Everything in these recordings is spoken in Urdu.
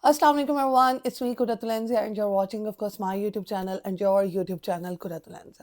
Assalamu alaikum everyone, it's me Kuratulenza and you're watching of course my YouTube channel and your YouTube channel Kuratulenza.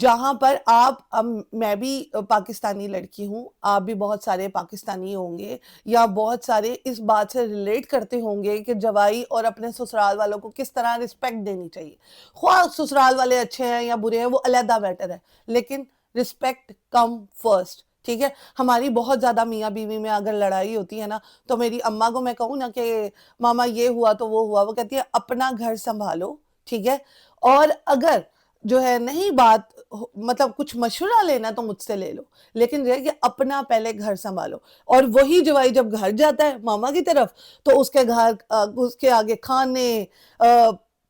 جہاں پر آپ میں بھی پاکستانی لڑکی ہوں، آپ بھی بہت سارے پاکستانی ہوں گے یا بہت سارے اس بات سے ریلیٹ کرتے ہوں گے کہ جوائی اور اپنے سسرال والوں کو کس طرح رسپیکٹ دینی چاہیے. خواہ سسرال والے اچھے ہیں یا برے ہیں وہ علیحدہ بیٹر ہے، لیکن رسپیکٹ کم فرسٹ. ٹھیک ہے، ہماری بہت زیادہ میاں بیوی میں اگر لڑائی ہوتی ہے نا تو میری اماں کو میں کہوں نا کہ ماما یہ ہوا تو وہ ہوا، وہ کہتی ہے اپنا گھر سنبھالو. ٹھیک ہے، اور اگر جو ہے نہیں بات مطلب کچھ مشورہ لینا تو مجھ سے لے لو، لیکن یہ کہ اپنا پہلے گھر سنبھالو. اور وہی جوائی جب گھر جاتا ہے ماما کی طرف تو اس کے گھر اس کے آگے کھانے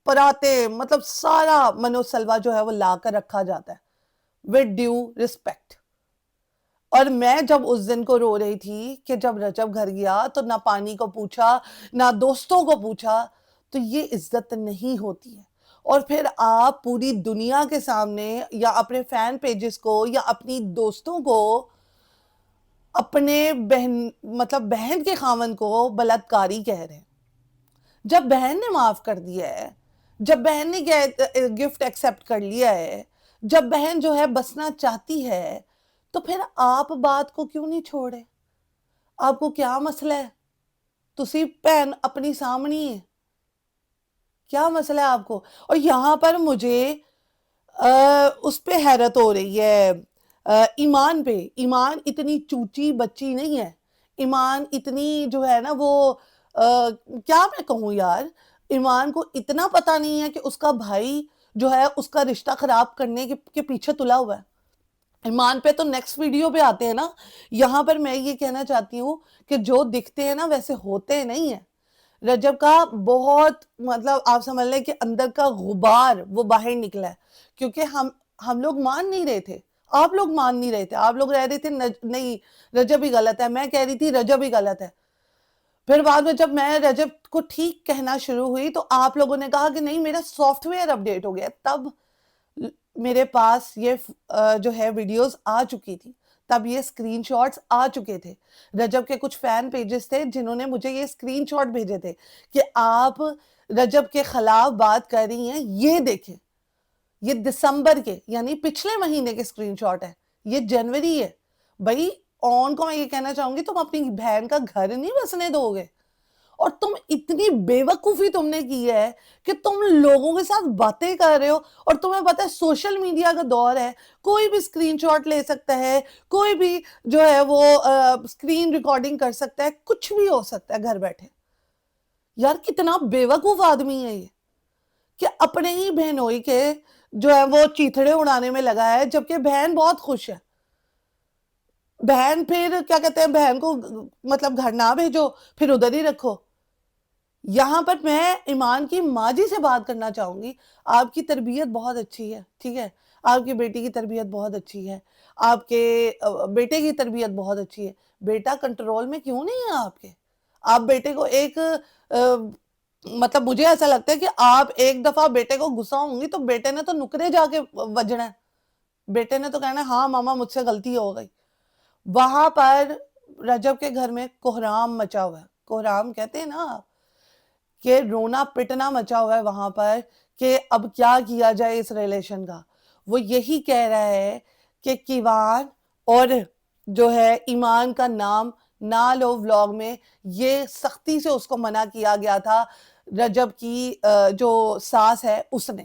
پراتے مطلب سارا منو سلوا جو ہے وہ لا کر رکھا جاتا ہے with due respect. اور میں جب اس دن کو رو رہی تھی کہ جب رجب گھر گیا تو نہ پانی کو پوچھا نہ دوستوں کو پوچھا، تو یہ عزت نہیں ہوتی ہے. اور پھر آپ پوری دنیا کے سامنے یا اپنے فین پیجز کو یا اپنی دوستوں کو اپنے بہن کے خاوند کو بلاత్కాری کہہ رہے ہیں. جب بہن نے معاف کر دیا ہے، جب بہن نے گفٹ ایکسیپٹ کر لیا ہے، جب بہن جو ہے بسنا چاہتی ہے، تو پھر آپ بات کو کیوں نہیں چھوڑے؟ آپ کو کیا مسئلہ ہے؟ تسی بہن اپنی سامنی ہے، کیا مسئلہ ہے آپ کو؟ اور یہاں پر مجھے اس پہ حیرت ہو رہی ہے، ایمان پہ. ایمان اتنی چوچی بچی نہیں ہے، ایمان اتنی جو ہے نا وہ کیا میں کہوں یار، ایمان کو اتنا پتا نہیں ہے کہ اس کا بھائی جو ہے اس کا رشتہ خراب کرنے کے پیچھے تلا ہوا ہے. ایمان پہ تو نیکسٹ ویڈیو پہ آتے ہیں نا. یہاں پر میں یہ کہنا چاہتی ہوں کہ جو دکھتے ہیں نا ویسے ہوتے نہیں ہیں. رجب کا بہت مطلب آپ سمجھ لیں کہ اندر کا غبار وہ باہر نکلا ہے، کیونکہ ہم لوگ مان نہیں رہے تھے، آپ لوگ مان نہیں رہے تھے. آپ لوگ رہ رہے تھے نہیں رجب ہی غلط ہے، میں کہہ رہی تھی رجب ہی غلط ہے. پھر بعد میں جب میں رجب کو ٹھیک کہنا شروع ہوئی تو آپ لوگوں نے کہا کہ نہیں میرا سافٹ ویئر اپڈیٹ ہو گیا. تب میرے پاس یہ جو ہے ویڈیوز آ چکی تھی، تب یہ سکرین شاٹس آ چکے تھے. رجب کے کچھ فین پیجز تھے جنہوں نے مجھے یہ سکرین شاٹ بھیجے تھے کہ آپ رجب کے خلاف بات کر رہی ہیں، یہ دیکھیں. یہ دسمبر کے یعنی پچھلے مہینے کے سکرین شاٹ ہے، یہ جنوری ہے. بھائی کو میں یہ کہنا چاہوں گی تم اپنی بہن کا گھر نہیں بسنے دو گے. اور تم اتنی بے وقوفی تم نے کی ہے کہ تم لوگوں کے ساتھ باتیں کر رہے ہو اور تمہیں پتہ ہے سوشل میڈیا کا دور ہے، کوئی بھی سکرین شاٹ لے سکتا ہے، کوئی بھی جو ہے وہ سکرین ریکارڈنگ کر سکتا ہے، کچھ بھی ہو سکتا ہے گھر بیٹھے. یار کتنا بے وقوف آدمی ہے یہ کہ اپنے ہی بہنوئی کے جو ہے وہ چیتھڑے اڑانے میں لگا ہے، جبکہ بہن بہت خوش ہے. بہن پھر کیا کہتے ہیں، بہن کو مطلب گھر نہ بھیجو، پھر ادھر ہی رکھو. یہاں پر میں ایمان کی ماں جی سے بات کرنا چاہوں گی. آپ کی تربیت بہت اچھی ہے، ٹھیک ہے، آپ کی بیٹی کی تربیت بہت اچھی ہے، آپ کے بیٹے کی تربیت بہت اچھی ہے. بیٹا کنٹرول میں کیوں نہیں ہے آپ کے؟ آپ بیٹے کو ایک مطلب مجھے ایسا لگتا ہے کہ آپ ایک دفعہ بیٹے کو غصہ ہوں گی تو بیٹے نے تو نکرے جا کے وجنا ہے، بیٹے نے تو کہنا ہے ہاں ماما مجھ سے غلطی ہو گئی. وہاں پر رجب کے گھر میں کوہرام مچا ہوا ہے. کوہرام کہتے ہیں نا کہ رونا پٹنا مچا ہوا ہے وہاں پر کہ اب کیا کیا جائے اس ریلیشن کا. وہ یہی کہہ رہا ہے کہ کیوان اور جو ہے ایمان کا نام نہ لو ولاگ میں. یہ سختی سے اس کو منع کیا گیا تھا رجب کی جو ساس ہے اس نے،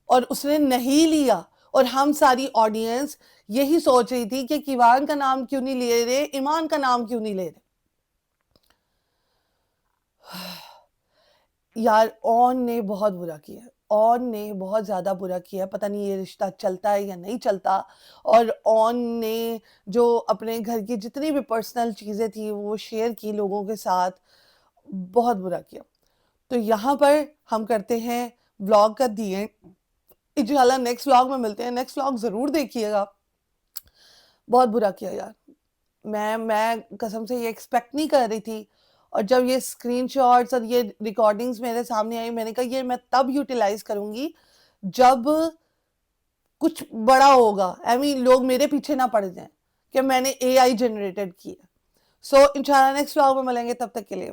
اور اس نے نہیں لیا. اور ہم ساری آڈینس یہی سوچ رہی تھی کہ کیوان کا نام کیوں نہیں لے رہے، ایمان کا نام کیوں نہیں لے رہے. یار اون نے بہت برا کیا، اون نے بہت زیادہ برا کیا. پتہ نہیں یہ رشتہ چلتا ہے یا نہیں چلتا. اور اون نے جو اپنے گھر کی جتنی بھی پرسنل چیزیں تھی وہ شیئر کی لوگوں کے ساتھ، بہت برا کیا. تو یہاں پر ہم کرتے ہیں ولاگ کا دی اینڈ. انشاءاللہ نیکسٹ ولاگ میں ملتے ہیں. نیکسٹ ولاگ ضرور دیکھیے گا. بہت برا کیا یار. میں قسم سے یہ ایکسپیکٹ نہیں کر رہی تھی. اور جب یہ سکرین شاٹس اور یہ ریکارڈنگز میرے سامنے آئی میں نے کہا یہ میں تب یوٹیلائز کروں گی جب کچھ بڑا ہوگا. لوگ میرے پیچھے نہ پڑ جائیں کہ میں نے اے آئی جنریٹڈ کی ہے. سو انشاءاللہ نیکسٹ ولاگ میں ملیں گے، تب تک کے لیے